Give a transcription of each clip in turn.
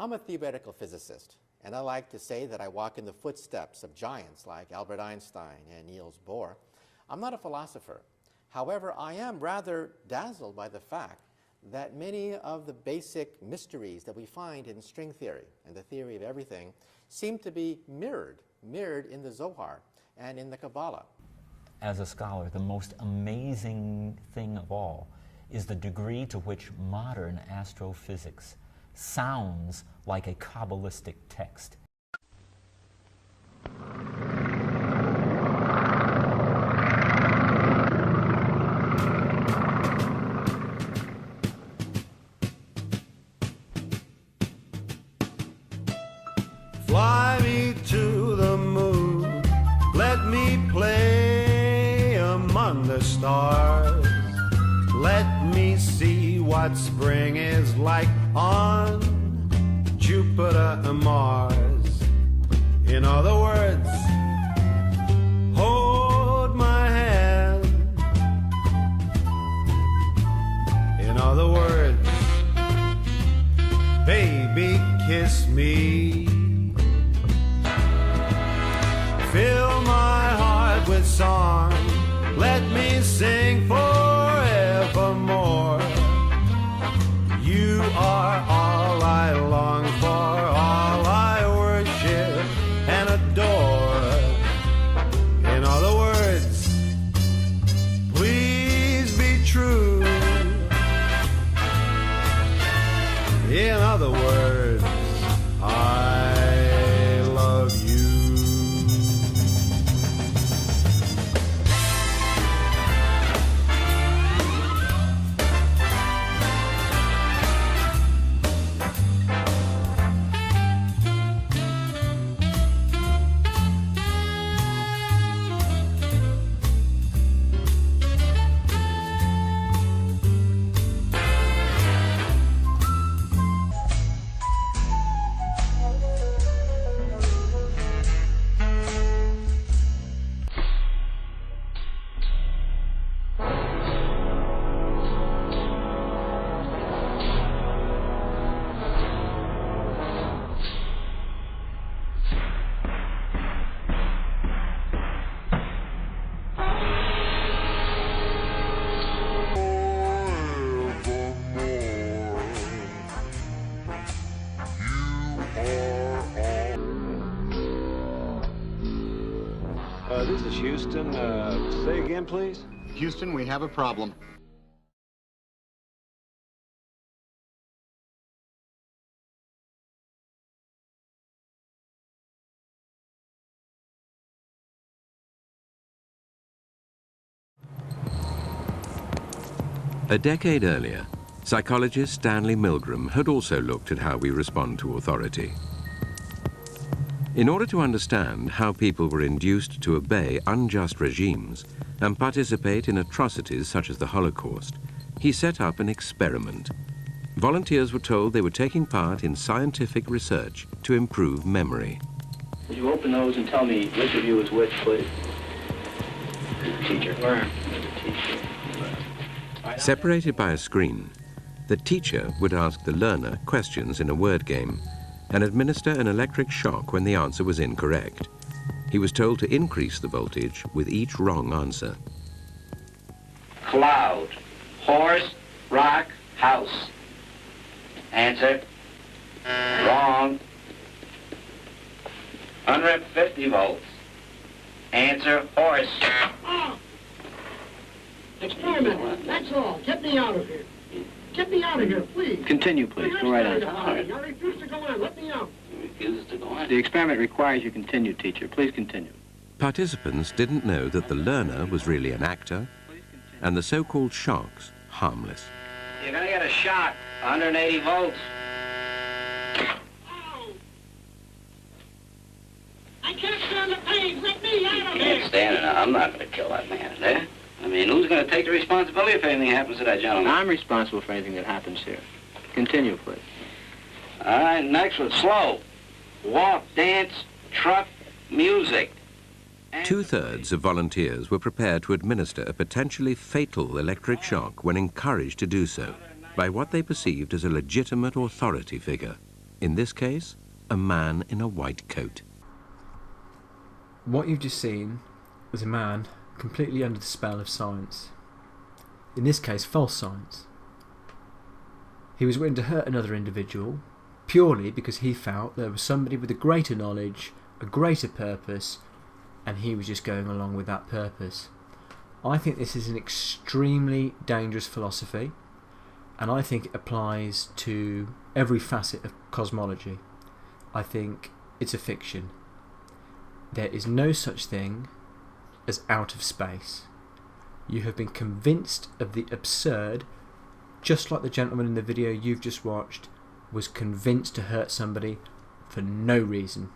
I'm a theoretical physicist, and I like to say that I walk in the footsteps of giants like Albert Einstein and Niels Bohr. I'm not a philosopher. However, I am rather dazzled by the fact that many of the basic mysteries that we find in string theory and the theory of everything seem to be mirrored in the Zohar and in the Kabbalah. As a scholar, the most amazing thing of all is the degree to which modern astrophysics sounds like a Kabbalistic text. Fly me to the moon, let me play among the stars. Let me see what spring is like on Jupiter and Mars. In other words, hold my hand. In other words, baby, kiss me. Fill my heart with song, let me sing forevermore. You are all I long for, all I worship and adore. In other words, please be true. In other words, I love you. This is Houston. Say again, please. Houston, we have a problem. A decade earlier, psychologist Stanley Milgram had also looked at how we respond to authority. In order to understand how people were induced to obey unjust regimes and participate in atrocities such as the Holocaust, he set up an experiment. Volunteers were told they were taking part in scientific research to improve memory. Would you open those and tell me which of you is which, please? Teacher. Where? Teacher. Separated by a screen, the teacher would ask the learner questions in a word game and administer an electric shock when the answer was incorrect. He was told to increase the voltage with each wrong answer. Cloud, horse, rock, house. Answer. Wrong. 150 volts. Answer, horse. Oh. Experiment, that's all. Get me out of here. Get me out of here, please. Continue, please. Go right on. I refuse to go on. Let me out. You refuse to go on? The experiment requires you continue, teacher. Please continue. Participants didn't know that the learner was really an actor and the so-called shocks harmless. You're going to get a shock. 180 volts. Oh. I can't stand the pain. Let me out of You here. can't stand it. I'm not going to kill that man there. I mean, who's going to take the responsibility if anything happens to that gentleman? I'm responsible for anything that happens here. Continue, please. All right, next one. Slow. Walk, dance, truck, music. Two-thirds of volunteers were prepared to administer a potentially fatal electric shock when encouraged to do so by what they perceived as a legitimate authority figure. In this case, a man in a white coat. What you've just seen was a man completely under the spell of science. In this case, false science. He was willing to hurt another individual purely because he felt there was somebody with a greater knowledge, a greater purpose, and he was just going along with that purpose. I think this is an extremely dangerous philosophy, and I think it applies to every facet of cosmology. I think it's a fiction. There is no such thing as out of space. You have been convinced of the absurd, just like the gentleman in the video you've just watched was convinced to hurt somebody for no reason.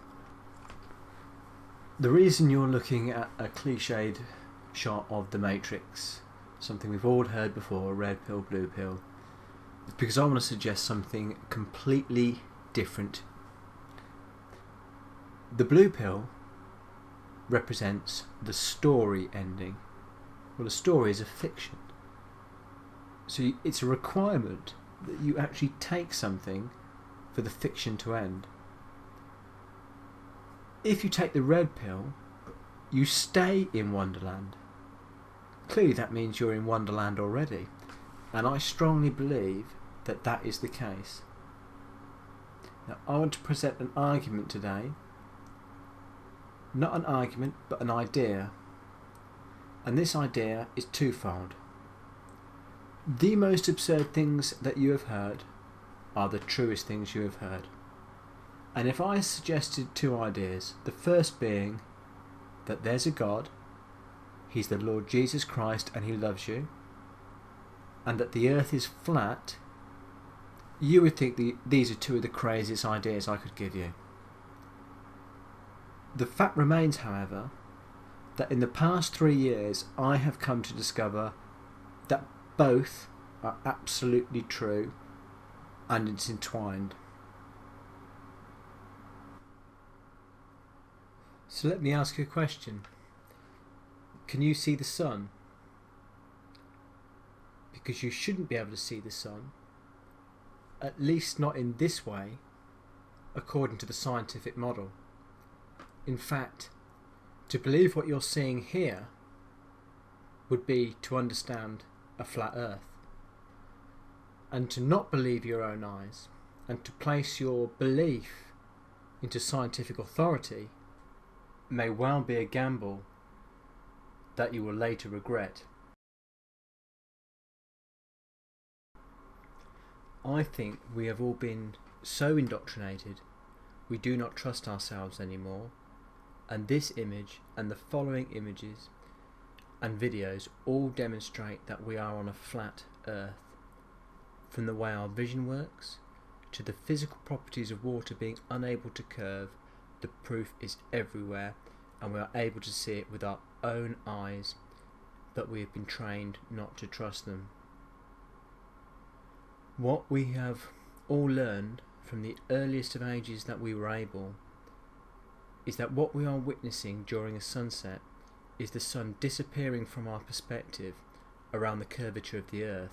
The reason you're looking at a cliched shot of the Matrix, something we've all heard before, red pill, blue pill, is because I want to suggest something completely different. The blue pill represents the story ending. Well, a story is a fiction. So it's a requirement that you actually take something for the fiction to end. If you take the red pill, you stay in Wonderland. Clearly that means you're in Wonderland already, and I strongly believe that that is the case. Now, I want to present an argument today. Not an argument, but an idea. And this idea is twofold. The most absurd things that you have heard are the truest things you have heard. And if I suggested two ideas, the first being that there's a God, He's the Lord Jesus Christ and He loves you, and that the earth is flat, you would think these are two of the craziest ideas I could give you. The fact remains, however, that in the past 3 years I have come to discover that both are absolutely true and it's entwined. So let me ask you a question. Can you see the sun? Because you shouldn't be able to see the sun, at least not in this way, according to the scientific model. In fact, to believe what you're seeing here would be to understand a flat earth. And to not believe your own eyes and to place your belief into scientific authority may well be a gamble that you will later regret. I think we have all been so indoctrinated we do not trust ourselves anymore, and this image and the following images and videos all demonstrate that we are on a flat earth. From the way our vision works to the physical properties of water being unable to curve, the proof is everywhere, and we are able to see it with our own eyes, but we have been trained not to trust them. What we have all learned from the earliest of ages that we were able is that what we are witnessing during a sunset is the sun disappearing from our perspective around the curvature of the earth,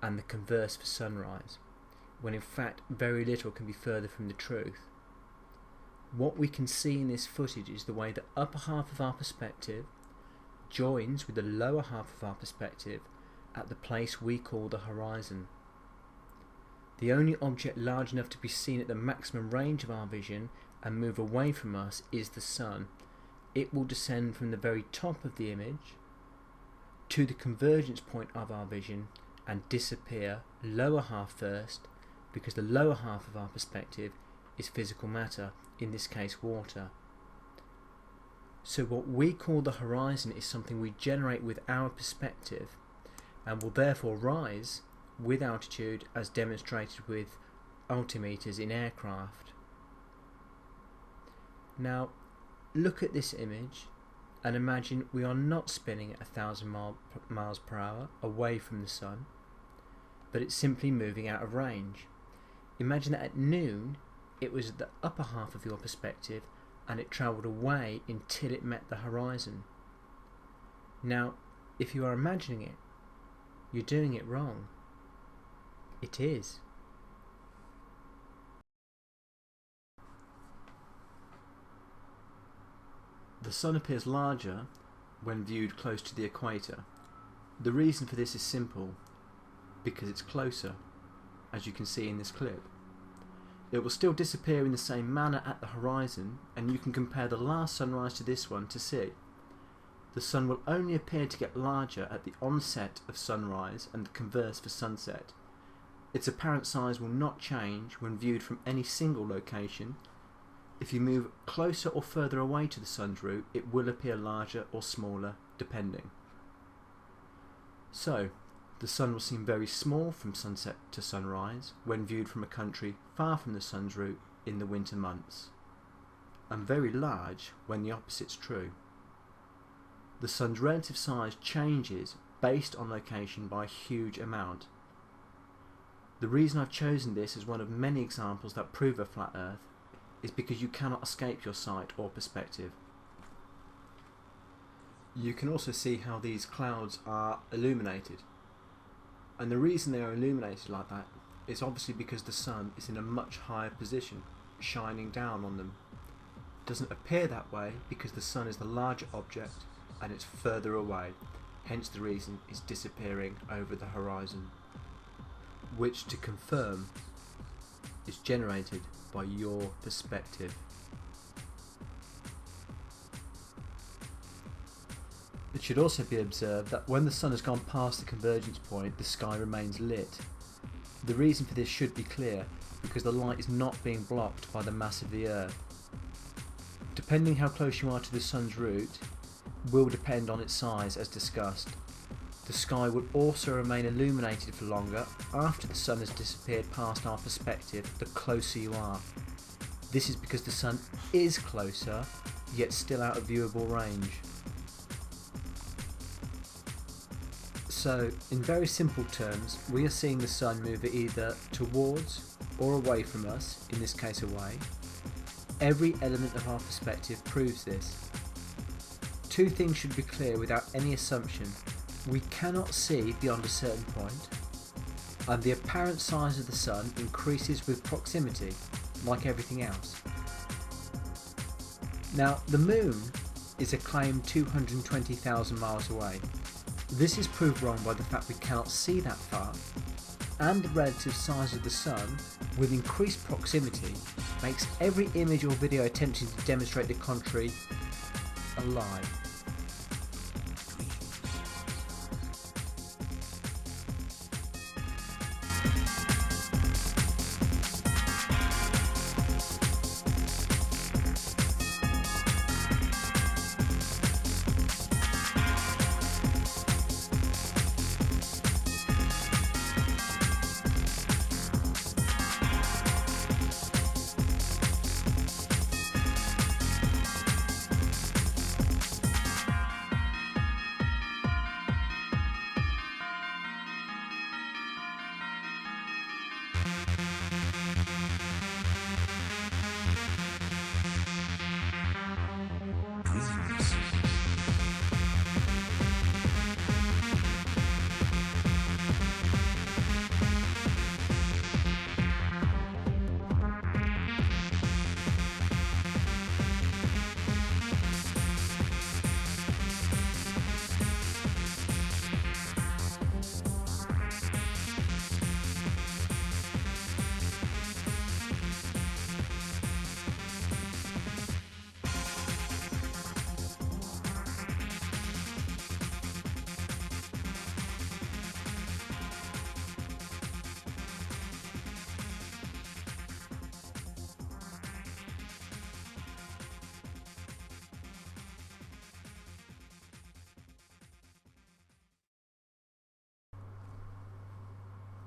and the converse for sunrise, when in fact very little can be further from the truth. What we can see in this footage is the way the upper half of our perspective joins with the lower half of our perspective at the place we call the horizon. The only object large enough to be seen at the maximum range of our vision and move away from us is the sun. It will descend from the very top of the image to the convergence point of our vision and disappear lower half first, because the lower half of our perspective is physical matter, in this case water. So what we call the horizon is something we generate with our perspective and will therefore rise with altitude, as demonstrated with altimeters in aircraft. Now look at this image and imagine we are not spinning at 1,000 miles per hour away from the sun, but it's simply moving out of range. Imagine that at noon it was at the upper half of your perspective and it travelled away until it met the horizon. Now, if you are imagining it, you're doing it wrong. It is. The Sun appears larger when viewed close to the equator. The reason for this is simple, because it's closer, as you can see in this clip. It will still disappear in the same manner at the horizon, and you can compare the last sunrise to this one to see. The Sun will only appear to get larger at the onset of sunrise and the converse for sunset. Its apparent size will not change when viewed from any single location. If you move closer or further away to the Sun's route, it will appear larger or smaller, depending. So, the Sun will seem very small from sunset to sunrise when viewed from a country far from the Sun's route in the winter months, and very large when the opposite's true. The Sun's relative size changes based on location by a huge amount. The reason I've chosen this as one of many examples that prove a flat Earth is because you cannot escape your sight or perspective. You can also see how these clouds are illuminated. And the reason they are illuminated like that is obviously because the Sun is in a much higher position, shining down on them. It doesn't appear that way because the Sun is the larger object and it's further away, hence the reason it's disappearing over the horizon, which, to confirm, is generated by your perspective. It should also be observed that when the Sun has gone past the convergence point, the sky remains lit. The reason for this should be clear, because the light is not being blocked by the mass of the Earth. Depending how close you are to the Sun's route will depend on its size, as discussed. The sky will also remain illuminated for longer after the Sun has disappeared past our perspective the closer you are. This is because the Sun is closer, yet still out of viewable range. So, in very simple terms, we are seeing the Sun move either towards or away from us, in this case away. Every element of our perspective proves this. Two things should be clear without any assumption. We cannot see beyond a certain point, and the apparent size of the Sun increases with proximity, like everything else. Now, the Moon is a claimed 220,000 miles away. This is proved wrong by the fact we cannot see that far, and the relative size of the Sun, with increased proximity, makes every image or video attempting to demonstrate the contrary a lie.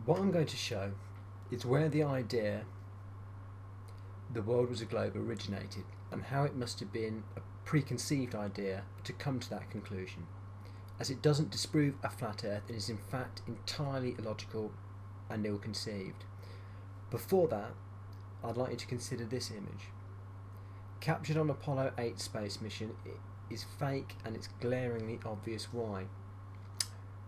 What I'm going to show is where the idea the world was a globe originated, and how it must have been a preconceived idea to come to that conclusion, as it doesn't disprove a flat earth and is in fact entirely illogical and ill-conceived. Before that, I'd like you to consider this image. Captured on Apollo 8 space mission, it is fake, and it's glaringly obvious why.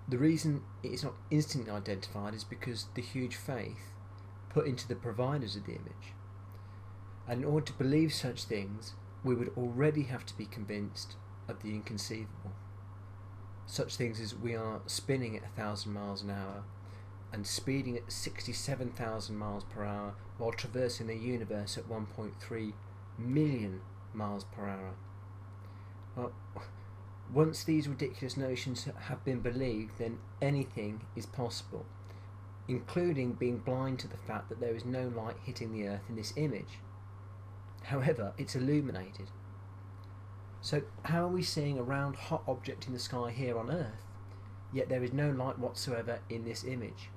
The reason it is not instantly identified is because the huge faith put into the providers of the image. And in order to believe such things, we would already have to be convinced of the inconceivable. Such things as we are spinning at 1,000 miles an hour and speeding at 67,000 miles per hour while traversing the universe at 1.3 million miles per hour. Well, once these ridiculous notions have been believed, then anything is possible, including being blind to the fact that there is no light hitting the Earth in this image. However, it's illuminated. So how are we seeing a round hot object in the sky here on Earth, yet there is no light whatsoever in this image,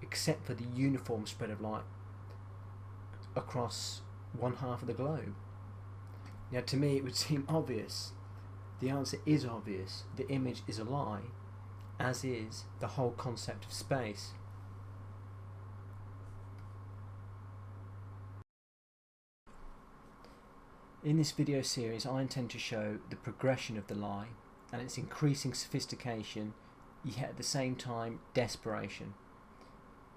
except for the uniform spread of light across one half of the globe? Now, to me it would seem obvious. The answer is obvious. The image is a lie, as is the whole concept of space. In this video series, I intend to show the progression of the lie and its increasing sophistication, yet at the same time desperation.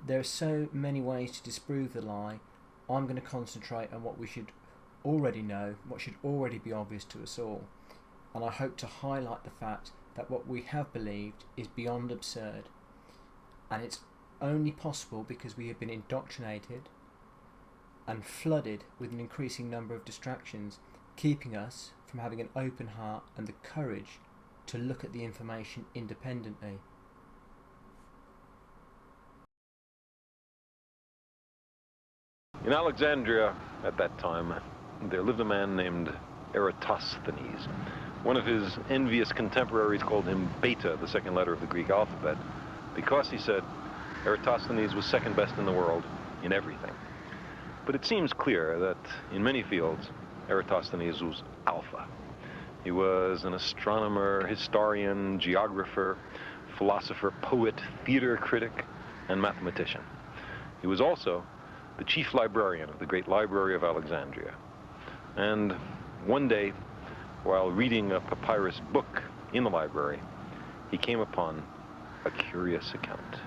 There are so many ways to disprove the lie. I'm going to concentrate on what we should already know, what should already be obvious to us all, and I hope to highlight the fact that what we have believed is beyond absurd, and it's only possible because we have been indoctrinated and flooded with an increasing number of distractions, keeping us from having an open heart and the courage to look at the information independently. In Alexandria at that time, there lived a man named Eratosthenes. One of his envious contemporaries called him Beta, the second letter of the Greek alphabet, because he said Eratosthenes was second best in the world in everything. But it seems clear that in many fields, Eratosthenes was alpha. He was an astronomer, historian, geographer, philosopher, poet, theater critic, and mathematician. He was also the chief librarian of the great Library of Alexandria. And one day, while reading a papyrus book in the library, he came upon a curious account.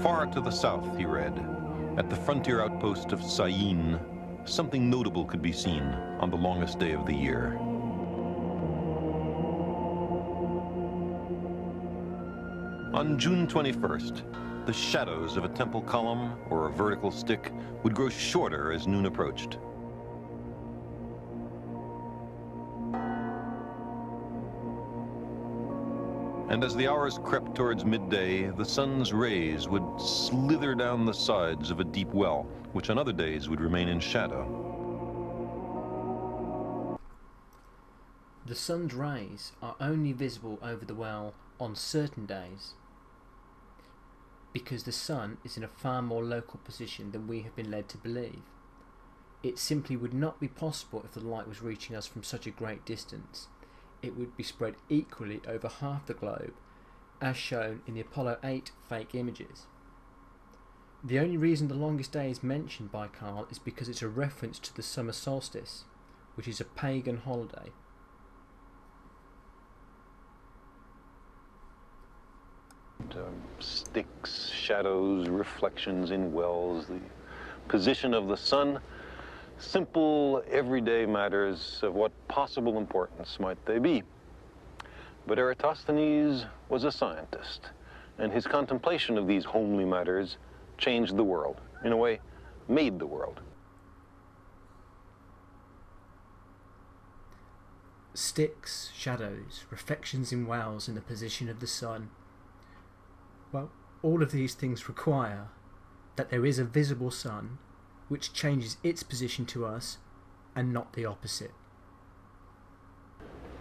Far to the south, he read, at the frontier outpost of Syene, something notable could be seen on the longest day of the year. On June 21st, the shadows of a temple column or a vertical stick would grow shorter as noon approached. And as the hours crept towards midday, the sun's rays would slither down the sides of a deep well, which on other days would remain in shadow. The sun's rays are only visible over the well on certain days, because the sun is in a far more local position than we have been led to believe. It simply would not be possible if the light was reaching us from such a great distance. It would be spread equally over half the globe, as shown in the Apollo 8 fake images. The only reason the longest day is mentioned by Carl is because it's a reference to the summer solstice, which is a pagan holiday. Sticks, shadows, reflections in wells, the position of the sun, simple everyday matters of what possible importance might they be. But Eratosthenes was a scientist, and his contemplation of these homely matters changed the world, in a way, made the world. Sticks, shadows, reflections in wells, and the position of the sun. Well, all of these things require that there is a visible sun which changes its position to us and not the opposite.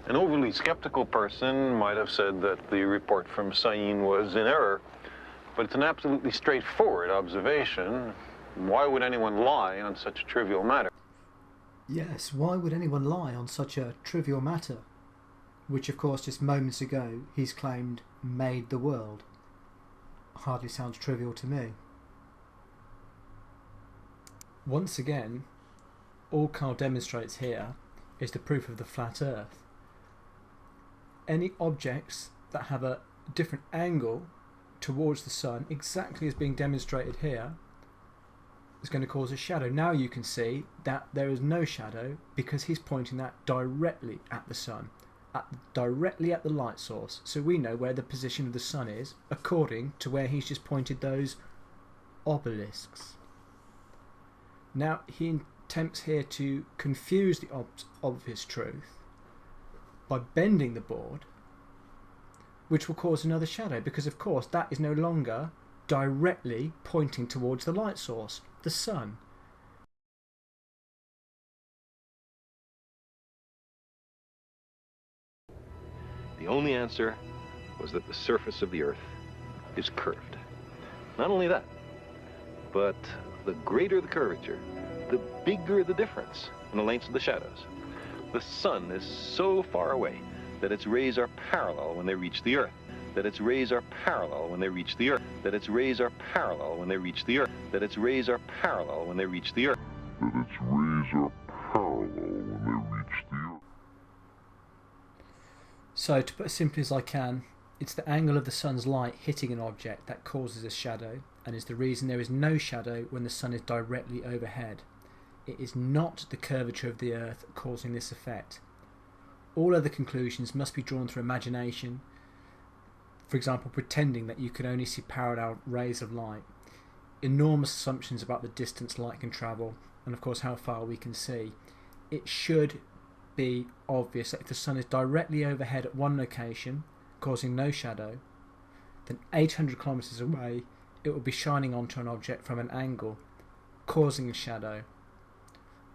An overly skeptical person might have said that the report from Syene was in error, but it's an absolutely straightforward observation. Why would anyone lie on such a trivial matter? Yes, why would anyone lie on such a trivial matter? Which, of course, just moments ago he's claimed made the world. Hardly sounds trivial to me. Once again, all Carl demonstrates here is the proof of the flat earth. Any objects that have a different angle towards the sun, exactly as being demonstrated here, is going to cause a shadow. Now you can see that there is no shadow because he's pointing that directly at the sun, directly at the light source. So we know where the position of the sun is according to where he's just pointed those obelisks. Now he attempts here to confuse the obvious truth by bending the board, which will cause another shadow, because of course that is no longer directly pointing towards the light source, the sun. The only answer was that the surface of the Earth is curved. Not only that, but the greater the curvature, the bigger the difference in the lengths of the shadows. The sun is so far away that its rays are parallel when they reach the Earth. That its rays are parallel when they reach the Earth. That its rays are parallel when they reach the Earth. That its rays are parallel when they reach the Earth. That its rays are parallel when they reach the Earth. So, to put it as simply as I can, it's the angle of the sun's light hitting an object that causes a shadow, and is the reason there is no shadow when the sun is directly overhead. It is not the curvature of the Earth causing this effect. All other conclusions must be drawn through imagination, for example pretending that you can only see parallel rays of light, enormous assumptions about the distance light can travel, and of course how far we can see. It should be obvious that if the sun is directly overhead at one location, causing no shadow, then 800 kilometers away it will be shining onto an object from an angle, causing a shadow.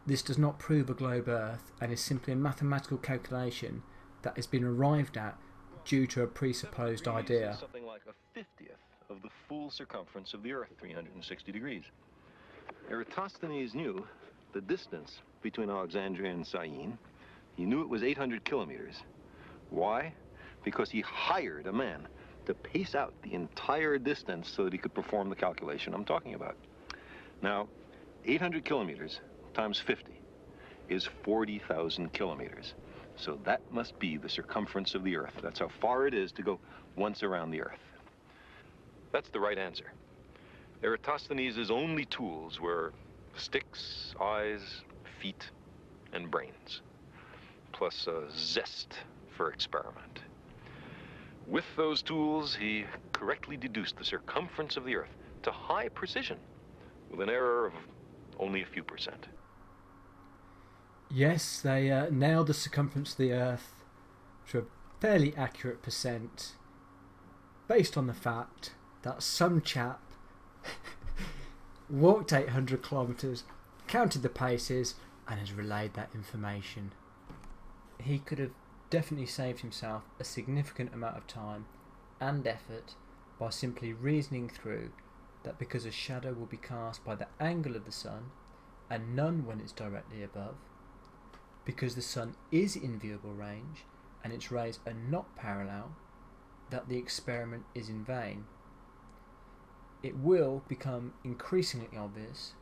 This does not prove a globe Earth and is simply a mathematical calculation that has been arrived at due to a presupposed idea. Something like a 50th of the full circumference of the Earth, 360 degrees. Eratosthenes knew the distance between Alexandria and Syene. He knew it was 800 kilometers. Why? Because he hired a man to pace out the entire distance so that he could perform the calculation I'm talking about. Now, 800 kilometers times 50 is 40,000 kilometers. So that must be the circumference of the Earth. That's how far it is to go once around the Earth. That's the right answer. Eratosthenes' only tools were sticks, eyes, feet, and brains, plus a zest for experiment. With those tools, he correctly deduced the circumference of the Earth to high precision, with an error of only a few percent. Yes, they nailed the circumference of the Earth to a fairly accurate percent, based on the fact that some chap walked 800 kilometres, counted the paces, and has relayed that information. He could have definitely saved himself a significant amount of time and effort by simply reasoning through that because a shadow will be cast by the angle of the sun and none when it's directly above, because the sun is in viewable range and its rays are not parallel, that the experiment is in vain. It will become increasingly obvious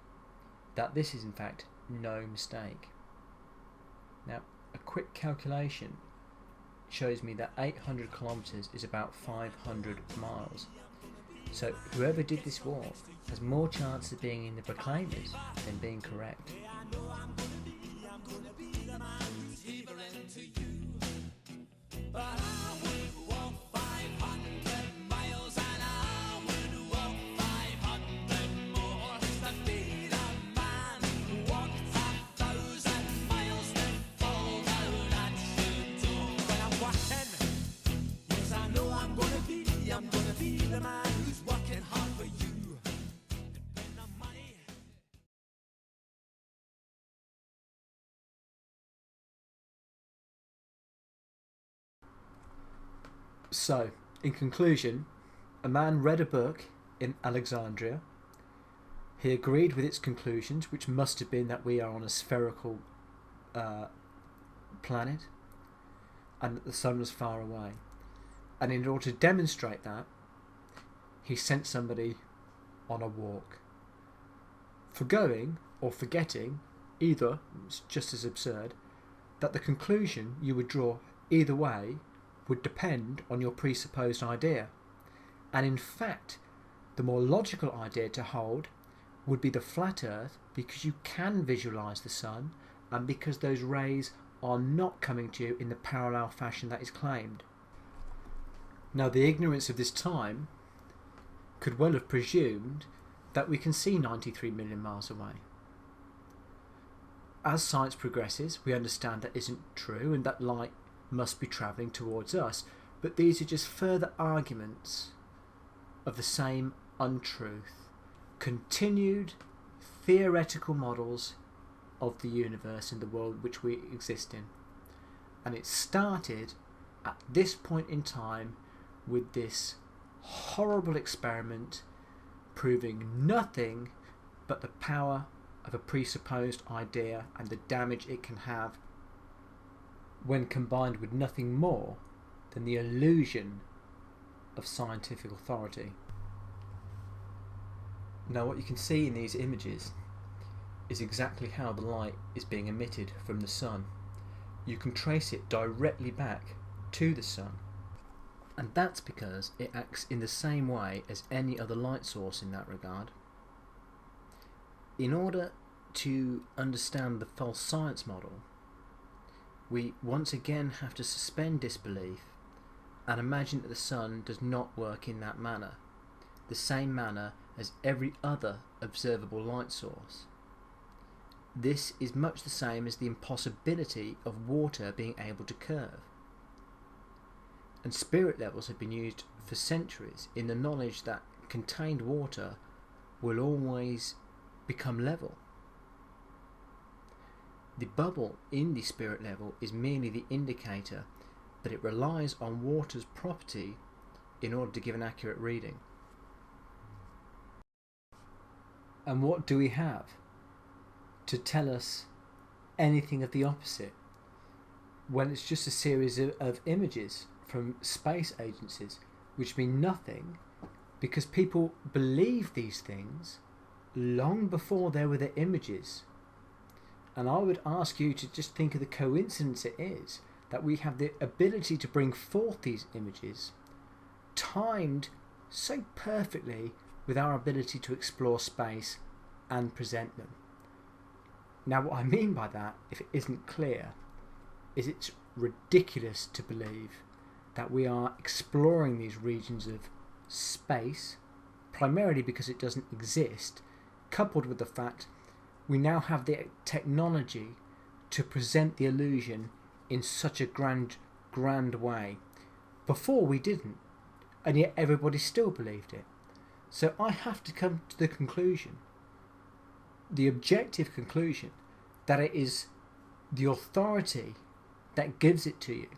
that this is in fact no mistake. Now, a quick calculation shows me that 800 kilometers is about 500 miles. So whoever did this walk has more chance of being in the proclaimers than being correct. So, in conclusion, a man read a book in Alexandria. He agreed with its conclusions, which must have been that we are on a spherical planet and that the sun was far away. And in order to demonstrate that, he sent somebody on a walk. Forgoing or forgetting, either, it's just as absurd, that the conclusion you would draw either way would depend on your presupposed idea. And in fact, the more logical idea to hold would be the flat Earth, because you can visualize the sun and because those rays are not coming to you in the parallel fashion that is claimed. Now, the ignorance of this time could well have presumed that we can see 93 million miles away. As science progresses, we understand that isn't true and that light must be travelling towards us, but these are just further arguments of the same untruth, continued theoretical models of the universe and the world which we exist in. And it started at this point in time with this horrible experiment proving nothing but the power of a presupposed idea and the damage it can have when combined with nothing more than the illusion of scientific authority. Now, what you can see in these images is exactly how the light is being emitted from the sun. You can trace it directly back to the sun, and that's because it acts in the same way as any other light source in that regard. In order to understand the false science model, we once again have to suspend disbelief and imagine that the sun does not work in that manner, the same manner as every other observable light source. This is much the same as the impossibility of water being able to curve. And spirit levels have been used for centuries in the knowledge that contained water will always become level. The bubble in the spirit level is merely the indicator that it relies on water's property in order to give an accurate reading. And what do we have to tell us anything of the opposite when it's just a series of images from space agencies which mean nothing, because people believed these things long before there were the images? And I would ask you to just think of the coincidence it is that we have the ability to bring forth these images timed so perfectly with our ability to explore space and present them. Now, what I mean by that, if it isn't clear, is it's ridiculous to believe that we are exploring these regions of space primarily because it doesn't exist, coupled with the fact we now have the technology to present the illusion in such a grand way. Before we didn't, and yet everybody still believed it. So I have to come to the conclusion, the objective conclusion, that it is the authority that gives it to you,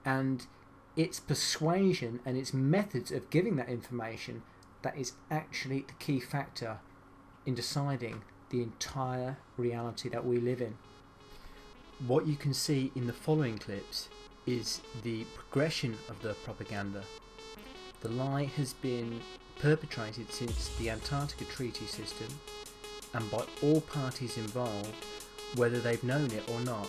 and its persuasion and its methods of giving that information that is actually the key factor in deciding the entire reality that we live in. What you can see in the following clips is the progression of the propaganda. The lie has been perpetrated since the Antarctica Treaty System, and by all parties involved, whether they've known it or not.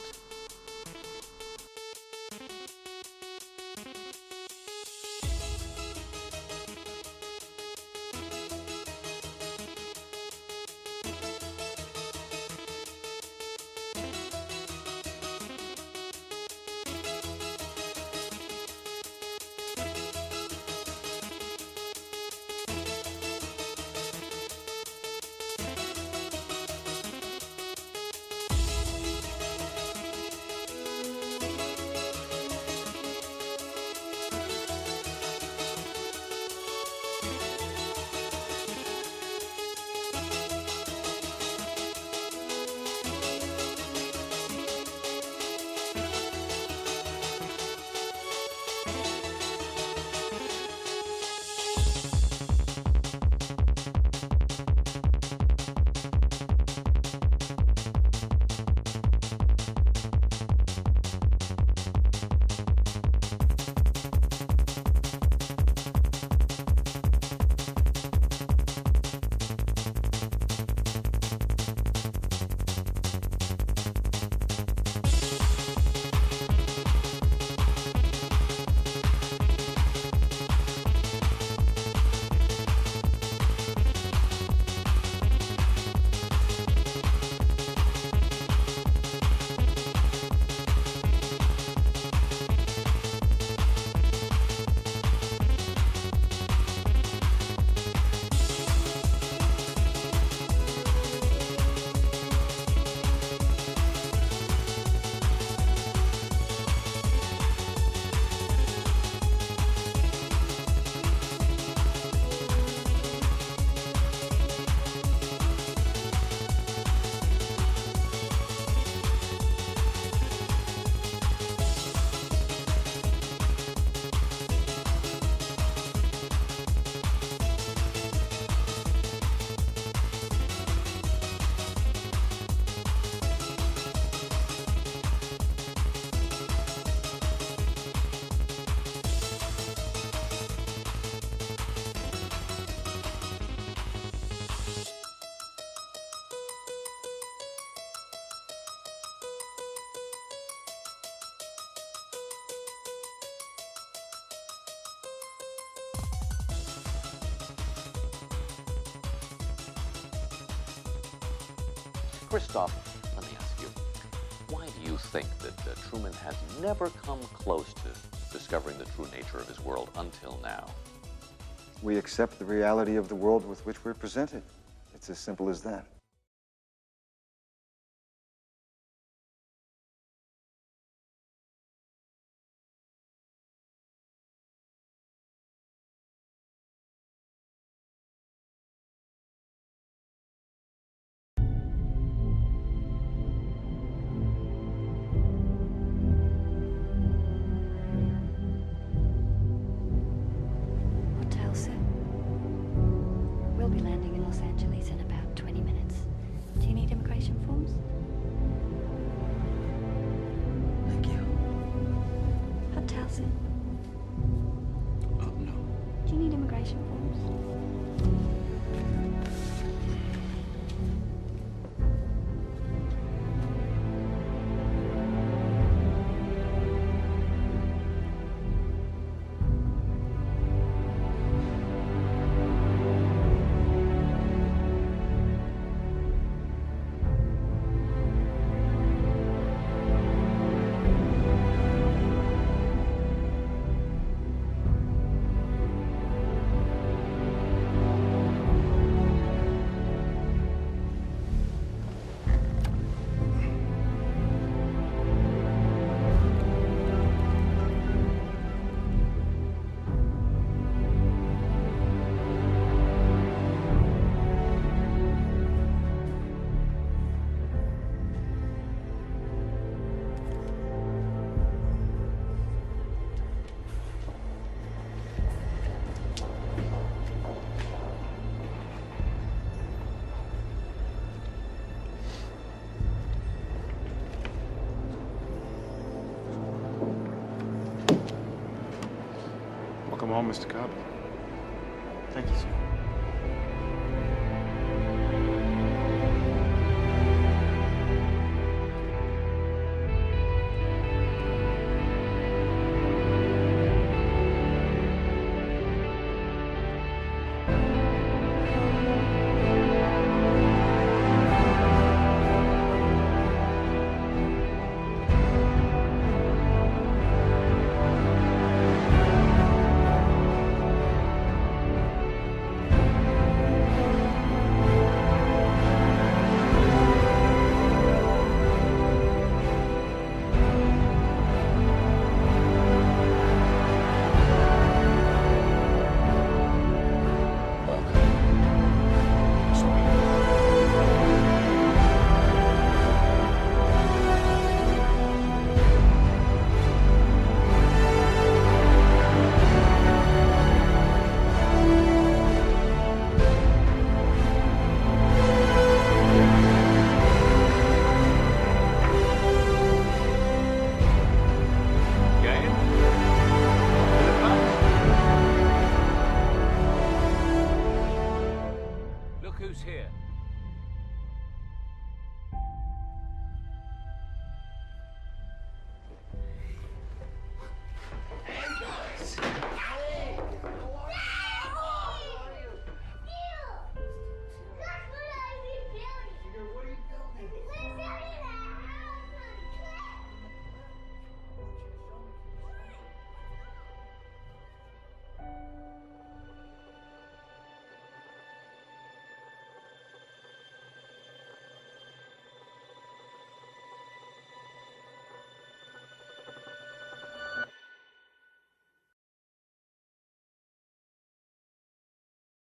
First off, let me ask you, why do you think that Truman has never come close to discovering the true nature of his world until now? We accept the reality of the world with which we're presented. It's as simple as that. We'll be landing in Los Angeles in about 20 minutes. Do you need immigration forms? Thank you. Hotel, sir. Oh, no. Do you need immigration forms? Welcome home, Mr. Cobb. Thank you, sir.